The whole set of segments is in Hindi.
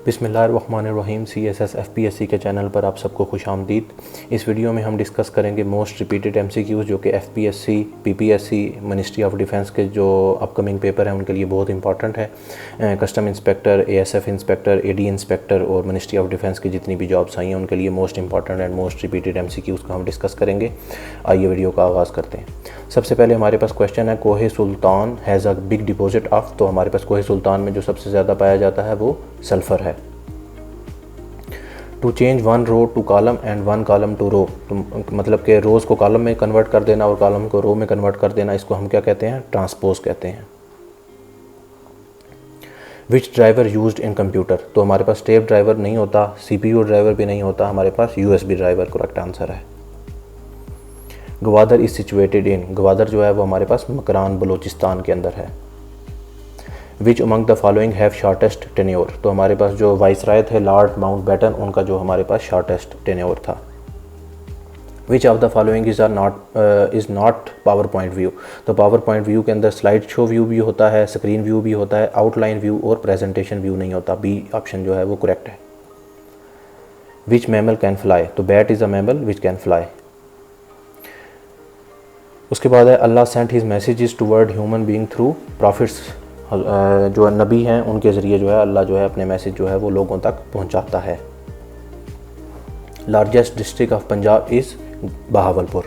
बिस्मिल्लाहिर्रहमानिर्रहीम CSS FPSC के चैनल पर आप सबको खुशामदीद। इस वीडियो में हम डिस्कस करेंगे मोस्ट रिपीटेड MCQs जो कि FPSC, PPSC, ministry of defence के जो अपकमिंग पेपर हैं उनके लिए बहुत इंपॉर्टेंट है। Custom inspector, ASF inspector, AD inspector और मिनिस्ट्री ऑफ डिफेंस की जितनी भी जॉब्स आई हैं उनके लिए most important and most repeated MCQs को हम डिस्कस करेंगे। आइए वीडियो का आगाज़ करते हैं। सबसे पहले हमारे पास क्वेश्चन है, Kohe Sultan has a big deposit of. तो हमारे पास कोहे सुल्तान में जो सबसे ज़्यादा पाया जाता है वो सल्फ़र है। To change one row to column and one column to row, तो मतलब कि रोज़ को कॉलम में कन्वर्ट कर देना और कॉलम को रो में कन्वर्ट कर देना, इसको हम क्या कहते हैं? ट्रांसपोज कहते हैं। विच ड्राइवर यूज्ड इन कंप्यूटर, तो हमारे पास टेप ड्राइवर नहीं होता, CPU ड्राइवर भी नहीं होता, हमारे पास USB ड्राइवर करेक्ट आंसर है। Gwadar is situated in, Gwadar जो है वो हमारे पास मकरान बलूचिस्तान के अंदर है। Which among the following have shortest tenure, तो हमारे पास जो वाइसराय थे लॉर्ड माउंटबेटन, उनका जो हमारे पास शॉर्टेस्ट टेन्योर था। Which of the following is not power point view, तो पावर पॉइंट व्यू के अंदर स्लाइड शो व्यू भी होता है, स्क्रीन व्यू भी होता है, आउटलाइन व्यू और प्रेजेंटेशन व्यू नहीं होता। बी ऑप्शन जो है वो करेक्ट है। विच मैमल कैन फ्लाई, तो bat is a mammal which can fly. उसके बाद है Allah sent his messages toward human being through prophets, जो नबी हैं उनके ज़रिए जो है अल्लाह जो है अपने मैसेज जो है वो लोगों तक पहुंचाता है। Largest district of Punjab is Bahawalpur.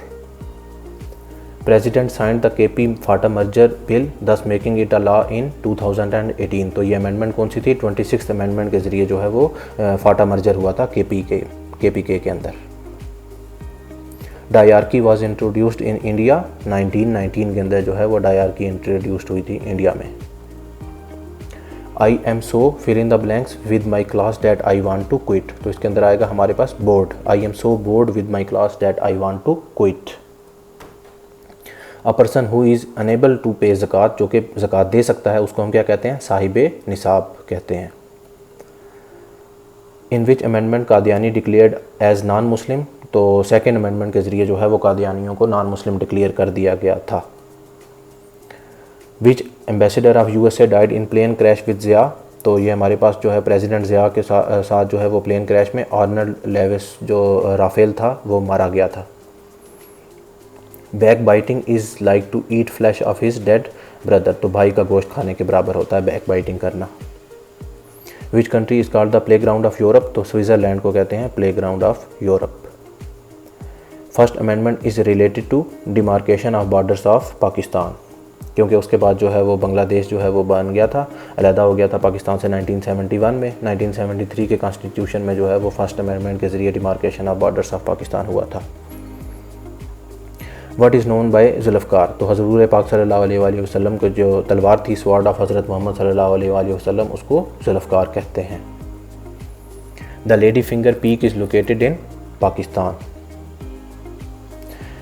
President signed the KP Phata merger bill दस making it a law in 2018, तो ये अमेंडमेंट कौन सी थी? 26th अमेंडमेंट के ज़रिए जो है वो फाटा मर्जर हुआ था KPK के अंदर। Dyarchy was introduced in India 1919 के अंदर जो है वो डायरकी इंट्रोड्यूस्ड हुई थी इंडिया में। I am so fill in the blanks with my class that I want to quit, तो इसके अंदर आएगा हमारे पास bored. I am so bored with my class that I want to quit. A person who is unable to pay ज़कात, जो कि ज़कात दे सकता है उसको हम क्या कहते हैं? साहिबे निसाब कहते हैं। In which amendment Qadiani declared as non Muslim, तो सेकेंड अमेंडमेंट के ज़रिए जो है वो कादियानियों को नॉन मुस्लिम डिक्लेयर कर दिया गया था। Which ambassador of USA died in plane crash with Zia, तो ये हमारे पास जो है प्रेसिडेंट ज़िया के साथ जो है वो प्लेन क्रैश में आर्नल्ड लेविस जो राफेल था वो मारा गया था। Back biting is like to eat flesh of his dead brother, तो भाई का गोश्त खाने के बराबर होता है बैक बाइटिंग करना। Which country is called the play ground of Europe, तो स्विट्ज़रलैंड को कहते हैं play ground of Europe. First amendment is related to demarcation of borders of Pakistan, क्योंकि उसके बाद जो है वो बांग्लादेश जो है वो बन गया था, अलहदा हो गया था पाकिस्तान से 1971 में। 1973 के कॉन्स्टिट्यूशन में जो है वो फर्स्ट अमेंडमेंट के ज़रिए demarcation of borders of Pakistan हुआ था। What is known by Zulfiqar, तो हज़ूर पाक सल्लल्लाहु अलैहि वसल्लम को जो तलवार थी, स्वॉर्ड ऑफ हज़रत मोहम्मद सल्लल्लाहु अलैहि वसल्लम, उसको जुल्फ़कार कहते हैं। The lady finger peak is located in Pakistan.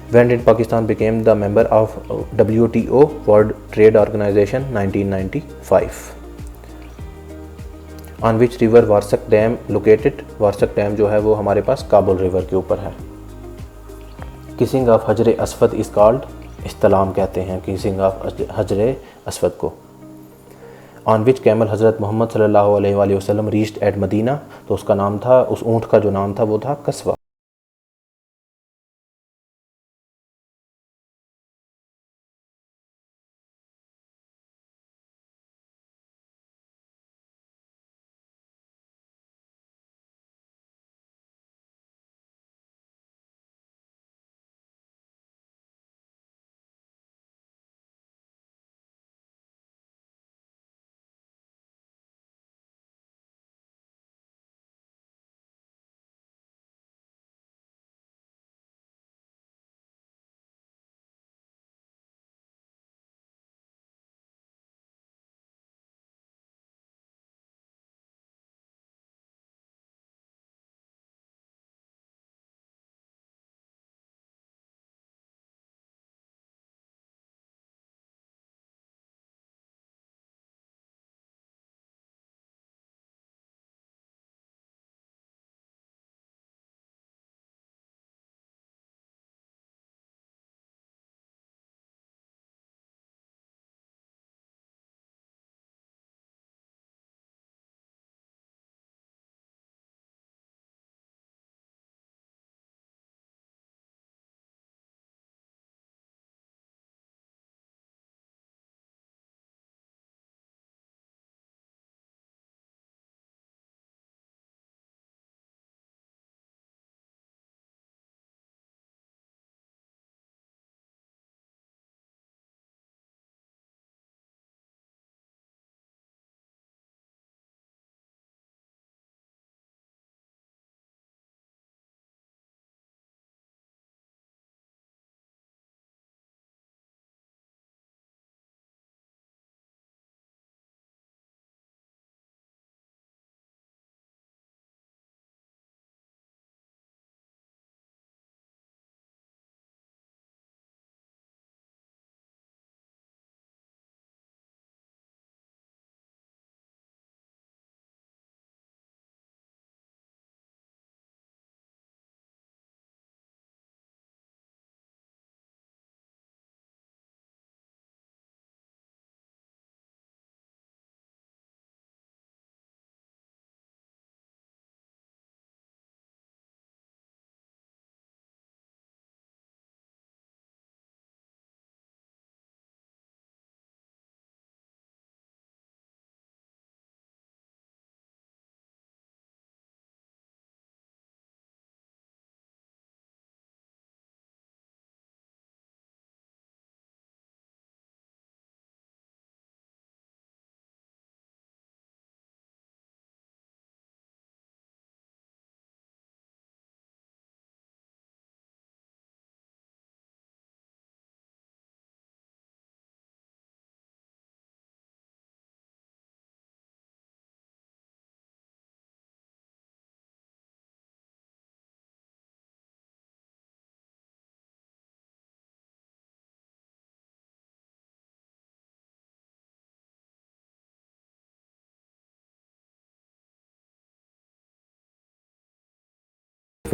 When did Pakistan became the member of WTO World Trade Organization? 1995. On which river Warsak dam located? Warsak dam जो है वो हमारे पास काबुल रिवर के ऊपर है। किसिंग ऑफ हजर अस्वद इज़ कॉल्ड, इस्तलाम कहते हैं किसिंग ऑफ हजर अस्वद को। ऑन विच कैमल हज़रत मोहम्मद सल्लल्लाहु अलैहि वसल्लम रीच्ड एट मदीना, तो उसका नाम था, उस ऊँट का जो नाम था वो था कस्वा।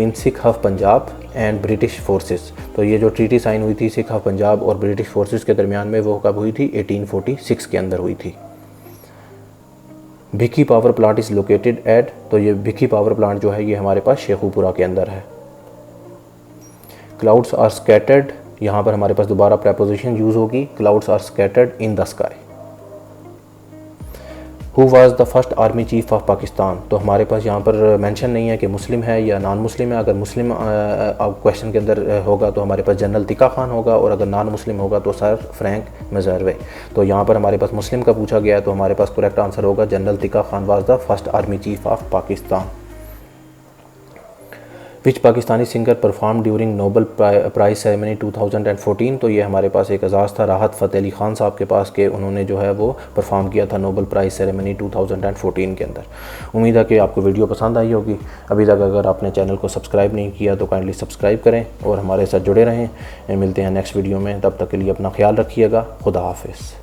In Sikh of Punjab and British forces. तो ये जो ट्रीटी साइन हुई थी सिख ऑफ पंजाब और ब्रिटिश फोर्सेस के दरमियान में, वो कब हुई थी? 1846 के अंदर हुई थी। Bhikki power plant is located at, तो ये भिक्की पावर प्लांट जो है ये हमारे पास शेखुपुरा के अंदर है। क्लाउड्स आर स्कैटर्ड, यहाँ पर हमारे पास दोबारा प्रपोजिशन यूज़ होगी, clouds are scattered in the sky. Who was the first army chief of Pakistan, तो हमारे पास यहाँ पर मेंशन नहीं है कि मुस्लिम है या नॉन मुस्लिम है। अगर मुस्लिम क्वेश्चन के अंदर होगा तो हमारे पास जनरल तिक्का खान होगा, और अगर नॉन मुस्लिम होगा तो सर फ्रैंक मेजरवे। तो यहाँ पर हमारे पास मुस्लिम का पूछा गया है, तो हमारे पास करेक्ट आंसर होगा general Tikka Khan was the first army chief of Pakistan. Which Pakistani singer perform during Nobel prize ceremony 2014, तो ये हमारे पास एक एजाज़ था राहत फ़तेह अली ख़ान साहब के पास के उन्होंने जो है वो परफॉर्म किया था नोबल प्राइज़ सेरेमनी 2014 के अंदर। उम्मीद है कि आपको वीडियो पसंद आई होगी। अभी तक अगर आपने चैनल को सब्सक्राइब नहीं किया तो काइंडली सब्सक्राइब करें और हमारे साथ जुड़े रहें। मिलते हैं नेक्स्ट वीडियो में, तब तक के लिए अपना ख्याल रखिएगा। खुदा हाफिज़।